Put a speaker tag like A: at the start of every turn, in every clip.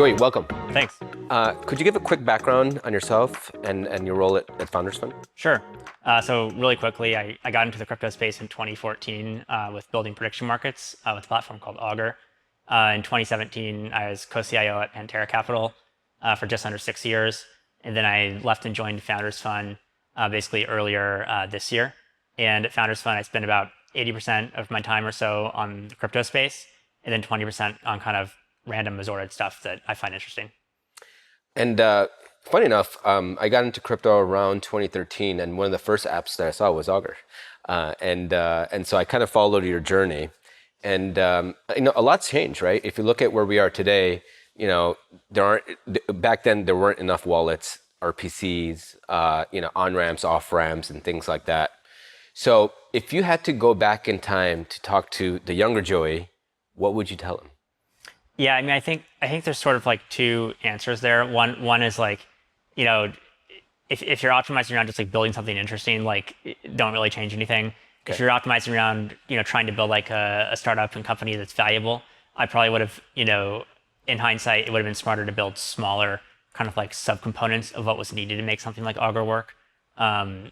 A: Joey, welcome.
B: Thanks.
A: Could you give a quick background on yourself and your role at Founders Fund?
B: Sure. So really quickly, I got into the crypto space in 2014 with building prediction markets with a platform called Augur. In 2017, I was co-CIO at Pantera Capital for just under 6 years. And then I left and joined Founders Fund basically earlier this year. And at Founders Fund, I spent about 80% of my time or so on the crypto space, and then 20% on kind of random assorted stuff that I find interesting.
A: And funny enough, I got into crypto around 2013, and one of the first apps that I saw was Augur, and so I kind of followed your journey, and a lot's changed, right? If you look at where we are today, back then there weren't enough wallets, RPCs, on ramps, off ramps, and things like that. So if you had to go back in time to talk to the younger Joey, what would you tell him?
B: Yeah, I mean, I think there's sort of like two answers there. One is like, if you're optimizing around just like building something interesting, like don't really change anything. Okay. If you're optimizing around, trying to build like a startup and company that's valuable, I probably would have, in hindsight, it would have been smarter to build smaller kind of like subcomponents of what was needed to make something like Augur work. There's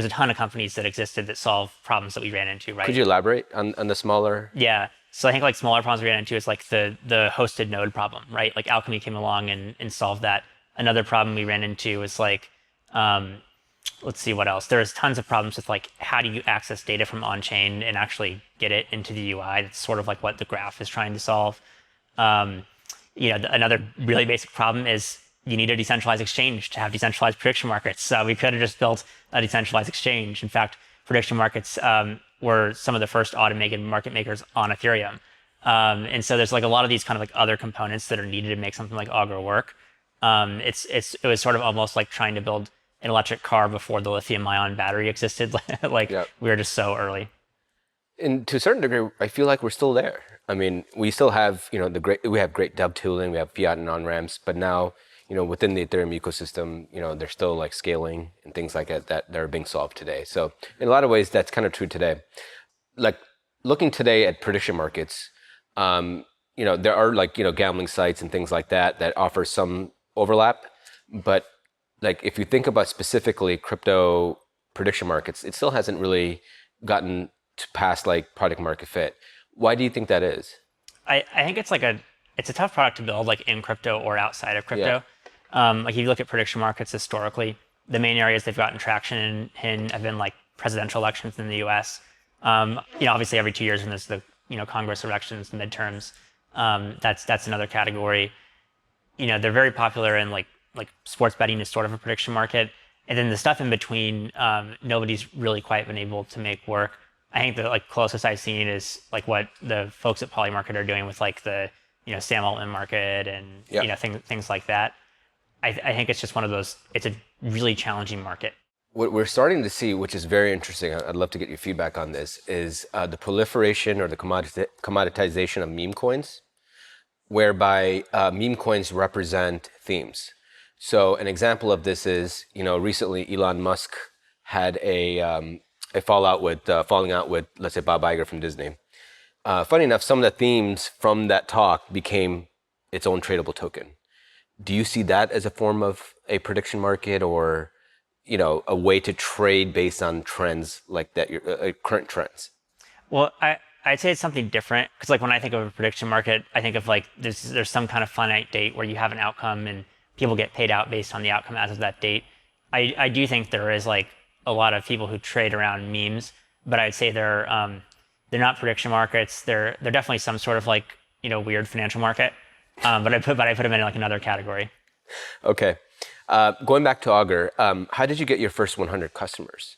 B: a ton of companies that existed that solve problems that we ran into, right?
A: Could you elaborate on the smaller?
B: Yeah. So I think like smaller problems we ran into is like the hosted node problem, right? Like Alchemy came along and solved that. Another problem we ran into was like, let's see what else. There's tons of problems with like, how do you access data from on-chain and actually get it into the UI? That's sort of like what the graph is trying to solve. Another really basic problem is you need a decentralized exchange to have decentralized prediction markets. So we could have just built a decentralized exchange. In fact, prediction markets were some of the first automated market makers on Ethereum. And so there's like a lot of these kind of like other components that are needed to make something like Augur work. It was sort of almost like trying to build an electric car before the lithium-ion battery existed. Yep. We were just so early.
A: And to a certain degree, I feel like we're still there. I mean, we still have, we have great dev tooling, we have fiat and on-ramps, but now, within the Ethereum ecosystem, they're still like scaling and things like that are being solved today. So in a lot of ways, that's kind of true today. Like looking today at prediction markets, there are like, gambling sites and things like that offer some overlap. But like, if you think about specifically crypto prediction markets, it still hasn't really gotten to past like product market fit. Why do you think that is? I
B: think it's a tough product to build like in crypto or outside of crypto. Yeah. Like if you look at prediction markets historically, the main areas they've gotten traction in have been like presidential elections in the U.S. Obviously every 2 years when there's the Congress elections, the midterms, that's another category. They're very popular in like sports betting is sort of a prediction market, and then the stuff in between, nobody's really quite been able to make work. I think the like closest I've seen is like what the folks at Polymarket are doing with like the Sam Altman market and
A: yep.
B: things like that. I think it's just one of those, it's a really challenging market.
A: What we're starting to see, which is very interesting, I'd love to get your feedback on this, is the proliferation or the commoditization of meme coins, whereby meme coins represent themes. So an example of this is, recently Elon Musk had a falling out with, let's say, Bob Iger from Disney. Funny enough, some of the themes from that talk became its own tradable token. Do you see that as a form of a prediction market or, a way to trade based on trends like that, current trends?
B: Well, I'd say it's something different because like when I think of a prediction market, I think of like there's some kind of finite date where you have an outcome and people get paid out based on the outcome as of that date. I do think there is like a lot of people who trade around memes, but I'd say they're not prediction markets. They're definitely some sort of like weird financial market. But I put them in like another category.
A: Okay. Going back to Augur, how did you get your first 100 customers?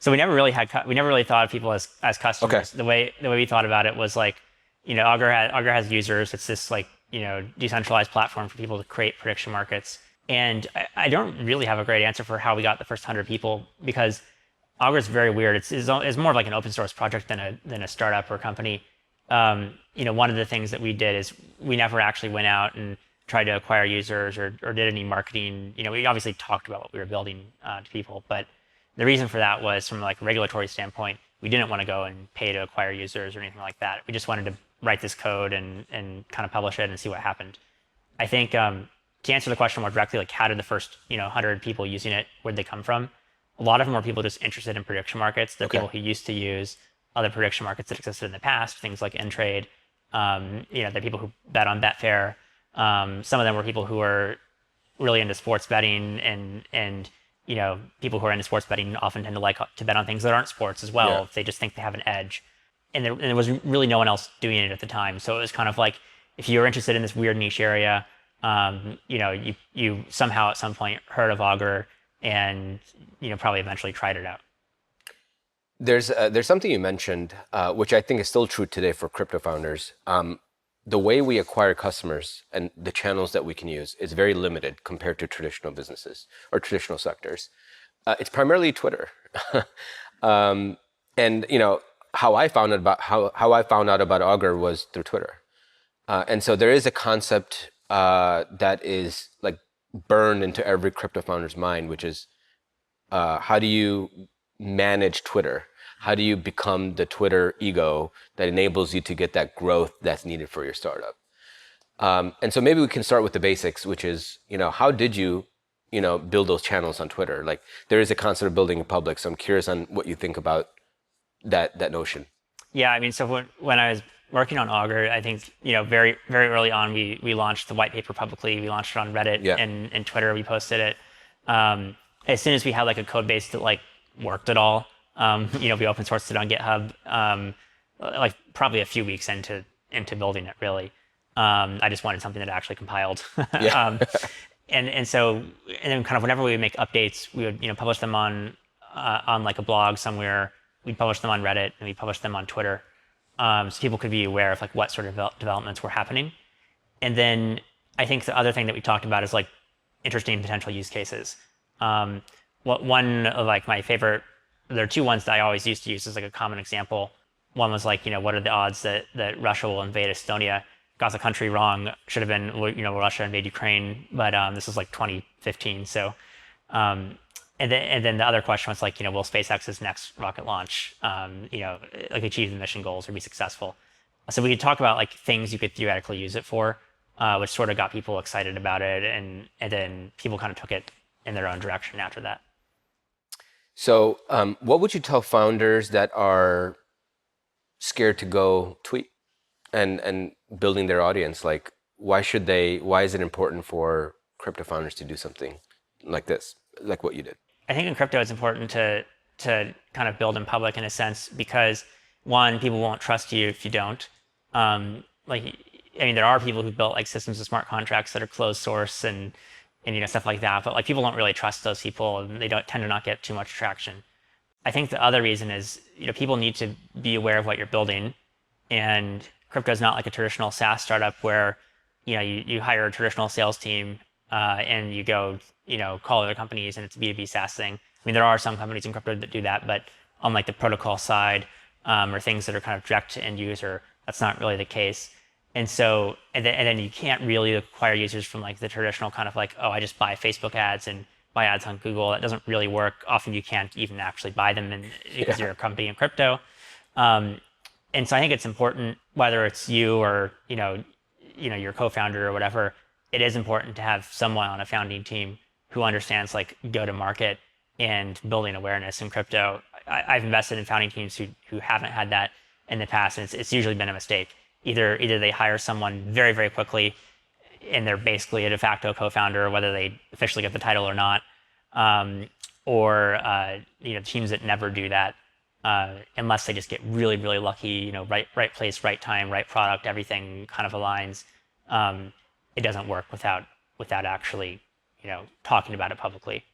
B: So we never really thought of people as customers. Okay. The way we thought about it was like, Augur has users. It's this like, decentralized platform for people to create prediction markets. And I don't really have a great answer for how we got the first 100 people because Augur is very weird. It's more of like an open source project than a startup or company. One of the things that we did is we never actually went out and tried to acquire users or did any marketing. We obviously talked about what we were building to people, but the reason for that was from like a regulatory standpoint, we didn't want to go and pay to acquire users or anything like that. We just wanted to write this code and kind of publish it and see what happened. I think to answer the question more directly, like how did the first 100 people using it, where'd they come from? A lot of them are people just interested in prediction markets. They're people who used to use other prediction markets that existed in the past, things like Intrade. They're people who bet on Betfair. Some of them were people who are really into sports betting, and people who are into sports betting often tend to like to bet on things that aren't sports as well. If they just think they have an edge. And there was really no one else doing it at the time. So it was kind of like, if you were interested in this weird niche area, you somehow at some point heard of Augur and probably eventually tried it out.
A: There's something you mentioned, which I think is still true today for crypto founders. The way we acquire customers and the channels that we can use is very limited compared to traditional businesses or traditional sectors. It's primarily Twitter, and how I found out about Augur was through Twitter, and so there is a concept that is like burned into every crypto founder's mind, which is how do you manage Twitter? How do you become the Twitter ego that enables you to get that growth that's needed for your startup? And so maybe we can start with the basics, which is, how did you, build those channels on Twitter? Like, there is a concept of building in public. So I'm curious on what you think about that notion.
B: Yeah, I mean, so when I was working on Augur, I think, very, very early on, we launched the white paper publicly. We launched it on Reddit and Twitter. We posted it. As soon as we had like a code base that like worked at all, we open sourced it on GitHub, like probably a few weeks into building it, really. I just wanted something that actually compiled. And then kind of whenever we would make updates, we would, publish them on like a blog somewhere. We'd publish them on Reddit and we'd publish them on Twitter. So people could be aware of like what sort of developments were happening. And then I think the other thing that we talked about is like interesting potential use cases. One of like my favorite, there are two ones that I always used to use as like a common example. One was like, what are the odds that Russia will invade Estonia? Got the country wrong. Should have been, Russia invade Ukraine, but this was like 2015. So, and then the other question was like, will SpaceX's next rocket launch, like achieve the mission goals or be successful? So we could talk about like things you could theoretically use it for, which sort of got people excited about it, and then people kind of took it in their own direction after that.
A: So what would you tell founders that are scared to go tweet and building their audience? Like, why is it important for crypto founders to do something like this, like what you did?
B: I think in crypto it's important to kind of build in public in a sense, because one, people won't trust you if you don't. There are people who built like systems of smart contracts that are closed source and stuff like that, but like people don't really trust those people, and they don't tend to not get too much traction. I think the other reason is, people need to be aware of what you're building, and crypto is not like a traditional SaaS startup where, you hire a traditional sales team and you go, call other companies and it's a B2B SaaS thing. I mean, there are some companies in crypto that do that, but on like the protocol side or things that are kind of direct to end user, that's not really the case. And so, and then you can't really acquire users from like the traditional kind of like, oh, I just buy Facebook ads and buy ads on Google. That doesn't really work. Often you can't even actually buy them because you're a company in crypto. And so I think it's important, whether it's you or, your co-founder or whatever, it is important to have someone on a founding team who understands like go to market and building awareness in crypto. I've invested in founding teams who haven't had that in the past, and it's usually been a mistake. Either they hire someone very, very quickly and they're basically a de facto co-founder, whether they officially get the title or not, or teams that never do that unless they just get really, really lucky. Right place, right time, right product, everything kind of aligns. It doesn't work without actually talking about it publicly.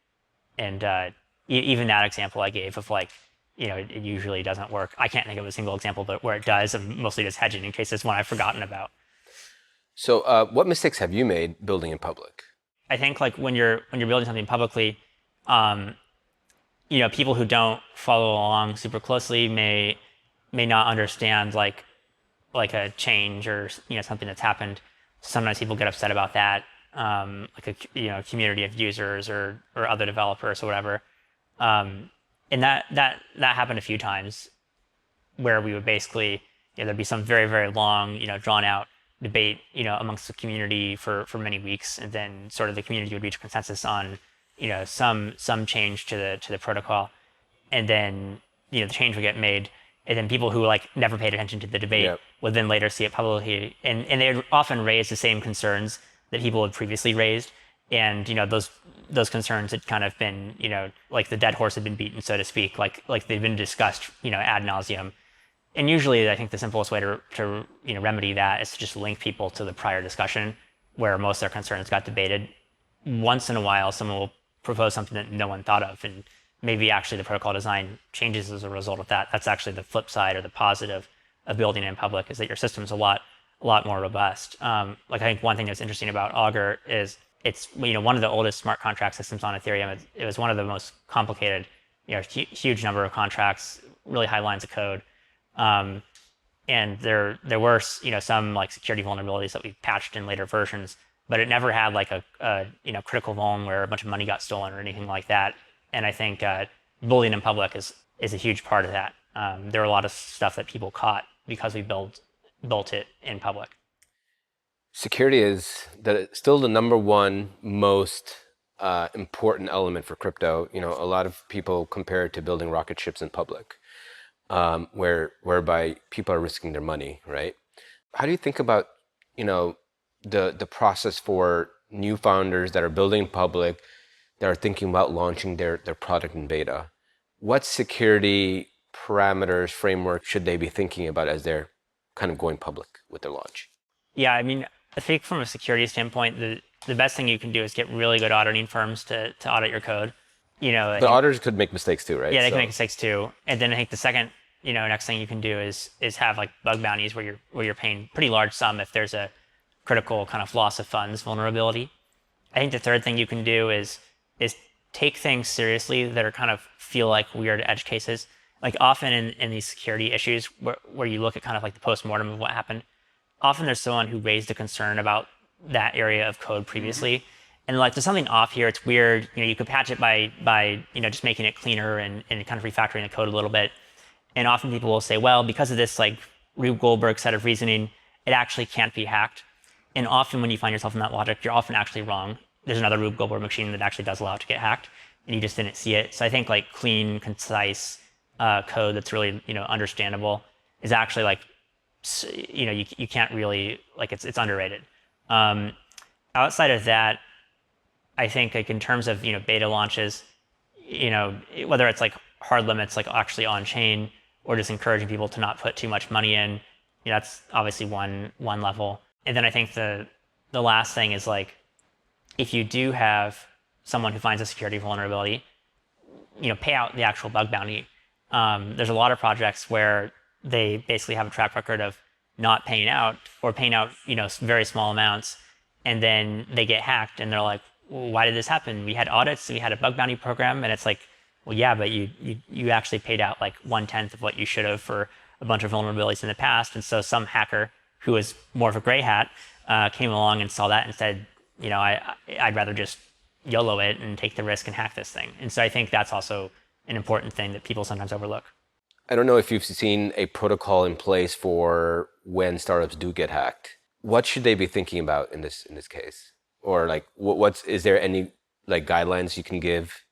B: And even that example I gave of like, it usually doesn't work. I can't think of a single example, but where it does, I'm mostly just hedging in case it's one I've forgotten about.
A: So what mistakes have you made building in public?
B: I think like when you're building something publicly, people who don't follow along super closely may not understand like a change or something that's happened. Sometimes people get upset about that, like a community of users or other developers or whatever. And that happened a few times where we would basically there'd be some very, very long, drawn out debate, amongst the community for many weeks, and then sort of the community would reach a consensus on, some change to the protocol, and then the change would get made, and then people who like never paid attention to the debate
A: Yep.
B: would then later see it publicly, and they would often raise the same concerns that people had previously raised, and those concerns had kind of been like the dead horse had been beaten, so to speak, like they've been discussed ad nauseum. And usually I think the simplest way to remedy that is to just link people to the prior discussion where most of their concerns got debated. Once in a while someone will propose something that no one thought of, and maybe actually the protocol design changes as a result of that. That's actually the flip side or the positive of building in public, is that your system's a lot more robust. Like I think one thing that's interesting about Augur is it's one of the oldest smart contract systems on Ethereum. It was one of the most complicated, huge number of contracts, really high lines of code. And there were some like security vulnerabilities that we patched in later versions, but it never had like a critical vuln where a bunch of money got stolen or anything like that. And I think building in public is a huge part of that. There are a lot of stuff that people caught because we built it in public.
A: Security is still the number one most important element for crypto. A lot of people compare it to building rocket ships in public, whereby people are risking their money, right? How do you think about the process for new founders that are building in public, that are thinking about launching their product in beta? What security parameters, framework should they be thinking about as they're kind of going public with their launch?
B: Yeah, I mean, I think from a security standpoint, the best thing you can do is get really good auditing firms to audit your code.
A: The auditors could make mistakes too, right?
B: Yeah, they can make mistakes too. And then I think the second, next thing you can do is have like bug bounties where you're paying pretty large sum if there's a critical kind of loss of funds vulnerability. I think the third thing you can do is take things seriously that are kind of feel like weird edge cases. Like often in these security issues where you look at kind of like the post-mortem of what happened, often there's someone who raised a concern about that area of code previously. And like, there's something off here, it's weird. You could patch it by just making it cleaner and kind of refactoring the code a little bit. And often people will say, well, because of this like Rube Goldberg set of reasoning, it actually can't be hacked. And often when you find yourself in that logic, you're often actually wrong. There's another Rube Goldberg machine that actually does allow it to get hacked, and you just didn't see it. So I think like clean, concise code that's really understandable is actually like you can't really like it's underrated. Outside of that, I think like in terms of beta launches, whether it's like hard limits like actually on chain or just encouraging people to not put too much money in, that's obviously one level. And then I think the last thing is like, if you do have someone who finds a security vulnerability, pay out the actual bug bounty. There's a lot of projects where they basically have a track record of not paying out or paying out very small amounts, and then they get hacked and they're like, well, why did this happen? We had audits, we had a bug bounty program, and it's like, well, yeah, but you actually paid out like 1/10 of what you should have for a bunch of vulnerabilities in the past. And so some hacker who was more of a gray hat came along and saw that and said, I'd rather just YOLO it and take the risk and hack this thing. And so I think that's also an important thing that people sometimes overlook.
A: I don't know if you've seen a protocol in place for when startups do get hacked. What should they be thinking about in this case? Or like, is there any like guidelines you can give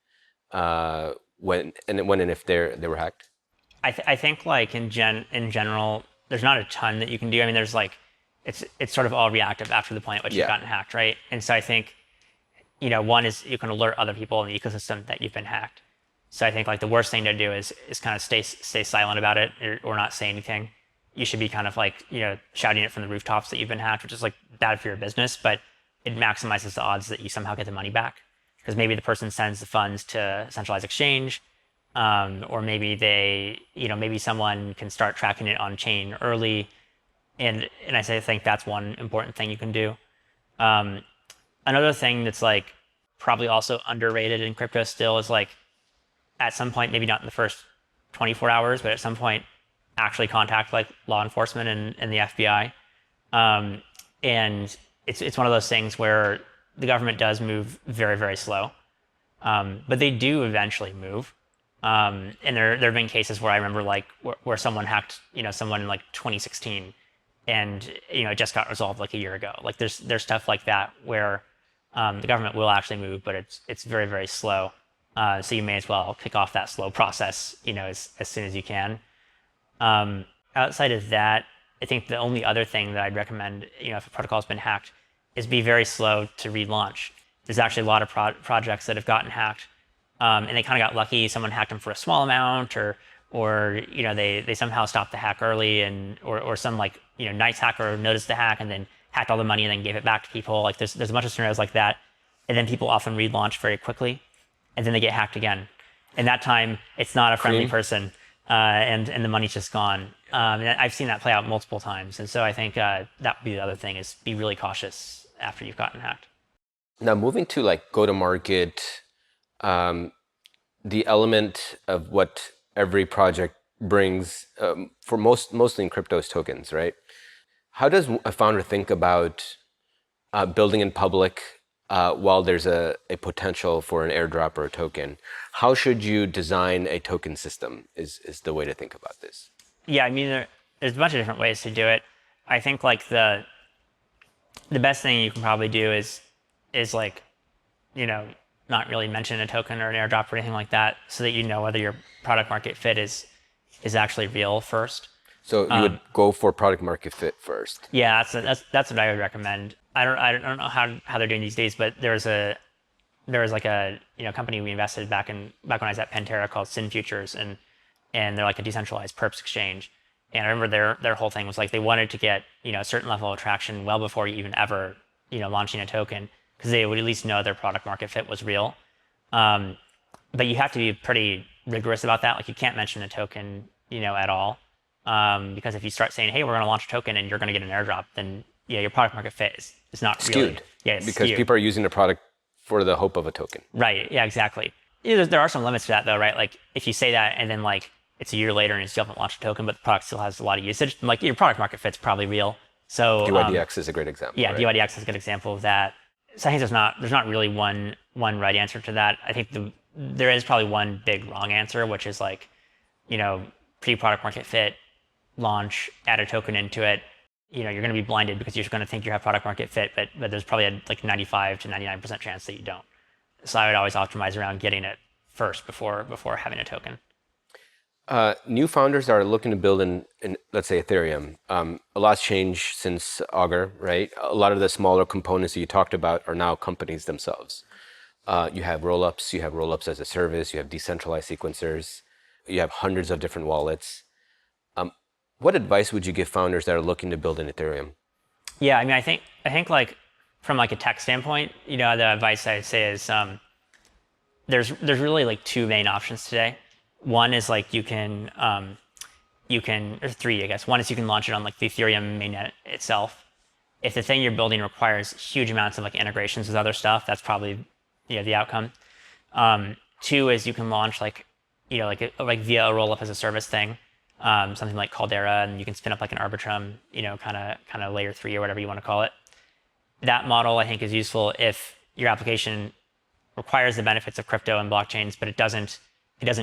A: when and if they were hacked?
B: I think like in general, there's not a ton that you can do. I mean, there's like, it's sort of all reactive after the point at which you've gotten hacked, right? And so I think, one is you can alert other people in the ecosystem that you've been hacked. So I think like the worst thing to do is kind of stay silent about it or not say anything. You should be kind of like, shouting it from the rooftops that you've been hacked, which is like bad for your business, but it maximizes the odds that you somehow get the money back. Because maybe the person sends the funds to a centralized exchange, or maybe maybe someone can start tracking it on chain early. And I think that's one important thing you can do. Another thing that's like probably also underrated in crypto still is like, at some point, maybe not in the first 24 hours, but at some point, actually contact like law enforcement and the FBI. And it's one of those things where the government does move very, very slow, but they do eventually move. And there have been cases where I remember like where someone hacked, someone in like 2016, and it just got resolved like a year ago. Like there's stuff like that where the government will actually move, but it's very very slow. So you may as well kick off that slow process, as soon as you can. Outside of that, I think the only other thing that I'd recommend, if a protocol has been hacked, is be very slow to relaunch. There's actually a lot of projects that have gotten hacked, and they kind of got lucky. Someone hacked them for a small amount, or they somehow stopped the hack early, or some like nice hacker noticed the hack and then hacked all the money and then gave it back to people. Like there's a bunch of scenarios like that, and then people often relaunch very quickly, and then they get hacked again. And that time, it's not a friendly person, and the money's just gone. And I've seen that play out multiple times. And so I think that would be the other thing, is be really cautious after you've gotten hacked.
A: Now, moving to like go to market, the element of what every project brings, for mostly in crypto, is tokens, right? How does a founder think about building in public while there's a potential for an airdrop or a token? How should you design a token system is the way to think about this.
B: Yeah, I mean, there's a bunch of different ways to do it. I think like the best thing you can probably do is like, not really mention a token or an airdrop or anything like that, so that you know whether your product market fit is actually real first.
A: So you would go for product market fit first.
B: Yeah, that's what I would recommend. I don't know how they're doing these days, but there was like a company we invested back when I was at Pantera called Sin Futures, and they're like a decentralized perps exchange. And I remember their whole thing was like they wanted to get a certain level of traction well before you even ever launching a token, because they would at least know their product market fit was real. But you have to be pretty rigorous about that. Like you can't mention a token at all, because if you start saying, hey, we're going to launch a token and you're going to get an airdrop, then your product market fit is not
A: skewed.
B: Really, it's
A: because
B: skewed.
A: People are using the product for the hope of a token.
B: Right. Yeah, exactly. There are some limits to that though, right? Like if you say that and then like it's a year later and you still haven't launched a token, but the product still has a lot of usage, like your product market fit's probably real. So
A: DYDX is a great example.
B: Yeah,
A: right?
B: DYDX is a good example of that. So I think there's not really one right answer to that. I think there is probably one big wrong answer, which is like, pre-product market fit, launch, add a token into it. You're going to be blinded because you're going to think you have product market fit, but there's probably a like 95 to 99% chance that you don't. So I would always optimize around getting it first before having a token.
A: New founders are looking to build in let's say, Ethereum. A lot's changed since Augur, right? A lot of the smaller components that you talked about are now companies themselves. You have rollups as a service, you have decentralized sequencers, you have hundreds of different wallets. What advice would you give founders that are looking to build in Ethereum?
B: Yeah, I mean, I think like from like a tech standpoint, the advice I'd say is there's really like two main options today. One is like you can or three, I guess. One is you can launch it on like the Ethereum mainnet itself. If the thing you're building requires huge amounts of like integrations with other stuff, that's probably the outcome. Two is you can launch like via a rollup as a service thing, something like Caldera, and you can spin up like an Arbitrum, kind of layer 3 or whatever you want to call it. That model I think is useful if your application requires the benefits of crypto and blockchains, but it doesn't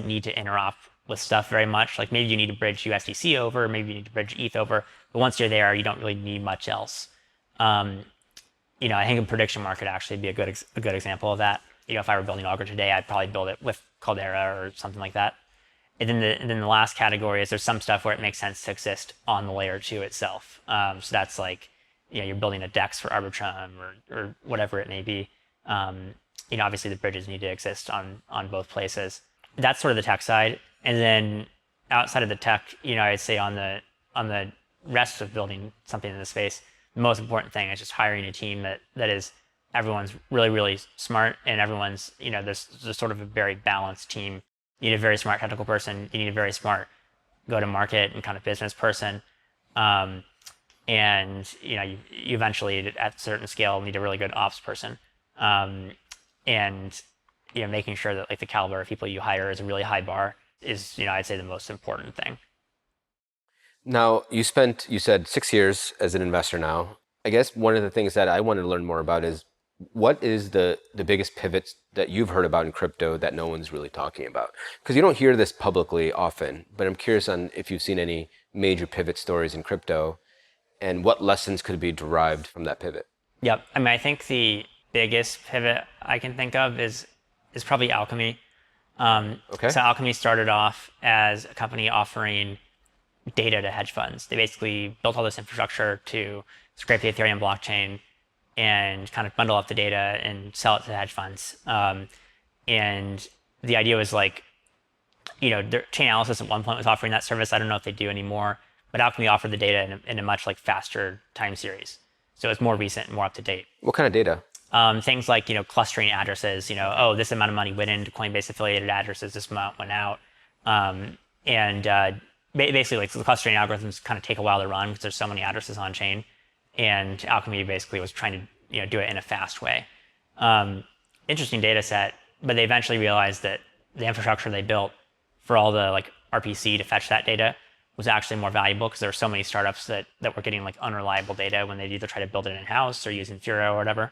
B: need to interop with stuff very much. Like maybe you need to bridge USDC over, maybe you need to bridge ETH over, but once you're there, you don't really need much else. I think a prediction market actually be a good example of that. If I were building Augur today, I'd probably build it with Caldera or something like that. And then the last category is there's some stuff where it makes sense to exist on the layer 2 itself. So that's like, you're building a DEX for Arbitrum or whatever it may be. Obviously the bridges need to exist on both places. That's sort of the tech side. And then outside of the tech, I'd say on the rest of building something in the space, the most important thing is just hiring a team that is everyone's really, really smart, and everyone's, there's sort of a very balanced team. You need a very smart technical person. You need a very smart go-to-market and kind of business person. And, you eventually, at a certain scale, need a really good ops person. And, making sure that like the caliber of people you hire is a really high bar is, I'd say the most important thing.
A: Now, you said 6 years as an investor now. I guess one of the things that I wanted to learn more about is what is the biggest pivots that you've heard about in crypto that no one's really talking about? Because you don't hear this publicly often, but I'm curious on if you've seen any major pivot stories in crypto and what lessons could be derived from that pivot.
B: Yep. I mean, I think the biggest pivot I can think of is probably Alchemy.
A: Okay.
B: So Alchemy started off as a company offering data to hedge funds. They basically built all this infrastructure to scrape the Ethereum blockchain and kind of bundle up the data and sell it to hedge funds. And the idea was like, their Chainalysis at one point was offering that service. I don't know if they do anymore, but Alchemy offered the data in a much like faster time series. So it's more recent and more up to date.
A: What kind of data?
B: Things like, clustering addresses, this amount of money went into Coinbase affiliated addresses, this amount went out. Basically like the clustering algorithms kind of take a while to run because there's so many addresses on chain. And Alchemy basically was trying to, do it in a fast way. Interesting data set, but they eventually realized that the infrastructure they built for all the like RPC to fetch that data was actually more valuable because there were so many startups that were getting like unreliable data when they'd either try to build it in-house or using Furo or whatever.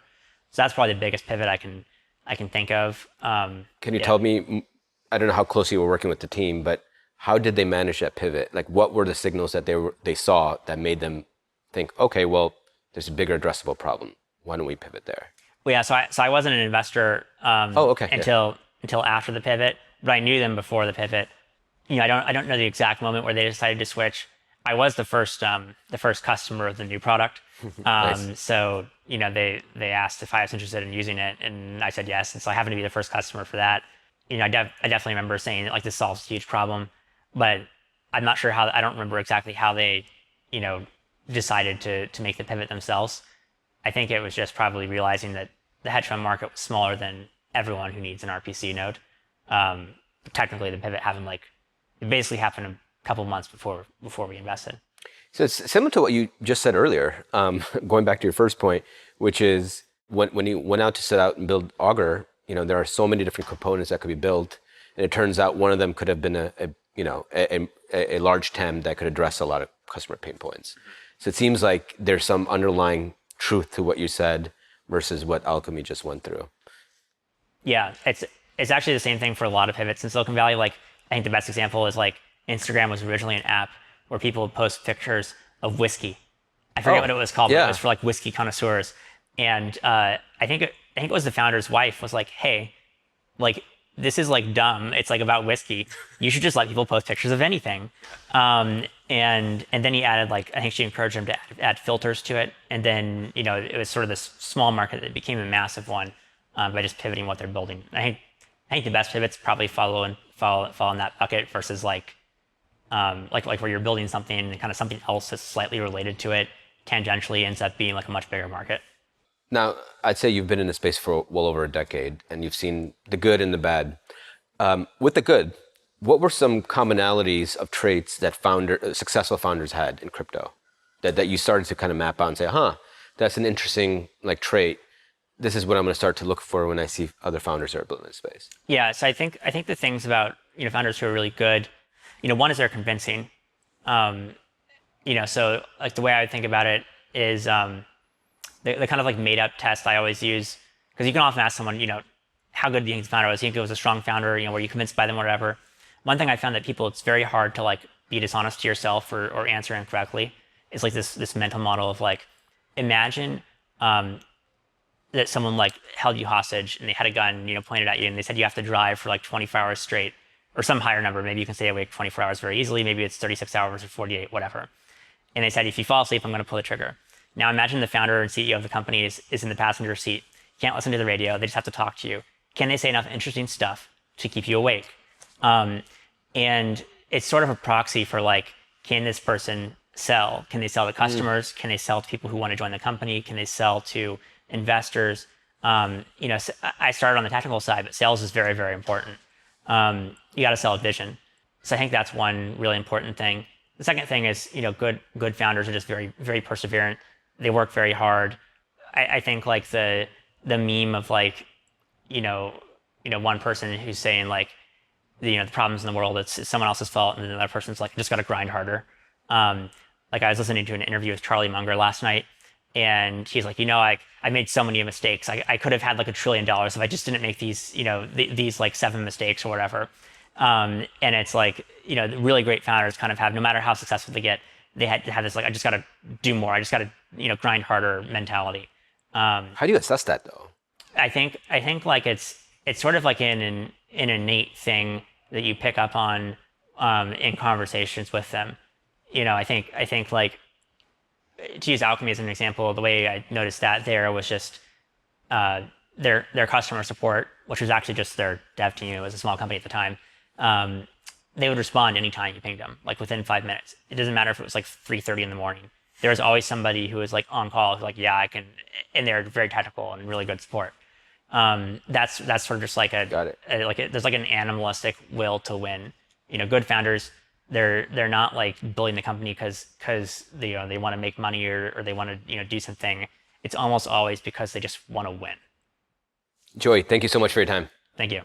B: So that's probably the biggest pivot I can think of.
A: Can you tell me, I don't know how closely you were working with the team, but how did they manage that pivot? Like what were the signals that they saw that made them think, okay, well, there's a bigger addressable problem. Why don't we pivot there?
B: Well, yeah, so I wasn't an investor until after the pivot, but I knew them before the pivot. I don't know the exact moment where they decided to switch. I was the first customer of the new product.
A: Nice.
B: So, they asked if I was interested in using it, and I said yes. And so I happened to be the first customer for that. I definitely remember saying like this solves a huge problem, but I'm not sure I don't remember exactly how they, decided to make the pivot themselves. I think it was just probably realizing that the hedge fund market was smaller than everyone who needs an RPC node. Technically, the pivot it basically happened a couple months before we invested.
A: So it's similar to what you just said earlier, going back to your first point, which is when you went out to set out and build Augur, there are so many different components that could be built. And it turns out one of them could have been a large TAM that could address a lot of customer pain points. So it seems like there's some underlying truth to what you said versus what Alchemy just went through.
B: Yeah, it's actually the same thing for a lot of pivots in Silicon Valley. Like I think the best example is like Instagram was originally an app where people would post pictures of whiskey. I forget what it was called, but it was for like whiskey connoisseurs. And I think it was the founder's wife was like, hey, like this is like dumb. It's like about whiskey. You should just let people post pictures of anything. And then he added I think she encouraged him to add filters to it. And then, it was sort of this small market that became a massive one by just pivoting what they're building. I think the best pivots probably fall in that bucket versus like where you're building something and kind of something else that's slightly related to it tangentially ends up being like a much bigger market.
A: Now, I'd say you've been in the space for well over a decade and you've seen the good and the bad. With the good, what were some commonalities of traits that successful founders had in crypto that you started to kind of map out and say, that's an interesting trait. This is what I'm going to start to look for when I see other founders that are building this space. Yeah,
B: so I think the things about founders who are really good, one is they're convincing. So like the way I would think about it is the kind of like made up test I always use, because you can often ask someone, how good do you think the founder was? Do you think it was a strong founder? Were you convinced by them or whatever? One thing I found that it's very hard to be dishonest to yourself or answer incorrectly. It's like this mental model of imagine that someone held you hostage and they had a gun, pointed at you and they said you have to drive for 24 hours straight or some higher number. Maybe you can stay awake 24 hours very easily. Maybe it's 36 hours or 48, whatever. And they said, if you fall asleep, I'm going to pull the trigger. Now imagine the founder and CEO of the company is in the passenger seat. Can't listen to the radio. They just have to talk to you. Can they say enough interesting stuff to keep you awake? And it's sort of a proxy for can this person sell? Can they sell to customers? Can they sell to people who want to join the company? Can they sell to investors? I started on the technical side, but sales is very, very important. You got to sell a vision. So I think that's one really important thing. The second thing is, good founders are just very, very perseverant. They work very hard. I think the meme of one person who's saying the problems in the world, it's someone else's fault, and then another person's just got to grind harder. I was listening to an interview with Charlie Munger last night, And he's like, I made so many mistakes. I could have had like $1 trillion if I just didn't make these, these like 7 mistakes or whatever. And it's like, the really great founders kind of have, no matter how successful they get, they had to have this like, I just got to do more. I just got to, grind harder mentality.
A: How do you assess that though?
B: I think like it's sort of like an innate thing that you pick up on in conversations with them. I think like, to use Alchemy as an example, the way I noticed that there was just their customer support, which was actually just their dev team. It was a small company at the time. They would respond anytime you pinged them, like within 5 minutes. It doesn't matter if it was like 3:30 in the morning. There was always somebody who was like on call, who's like, yeah, I can, and they're very technical and really good support. That's sort of just like there's like an animalistic will to win. Good founders, they're not like building the company because they want to make money or they want to do something. It's almost always because they just want to win.
A: Joey, thank you so much for your time.
B: Thank you.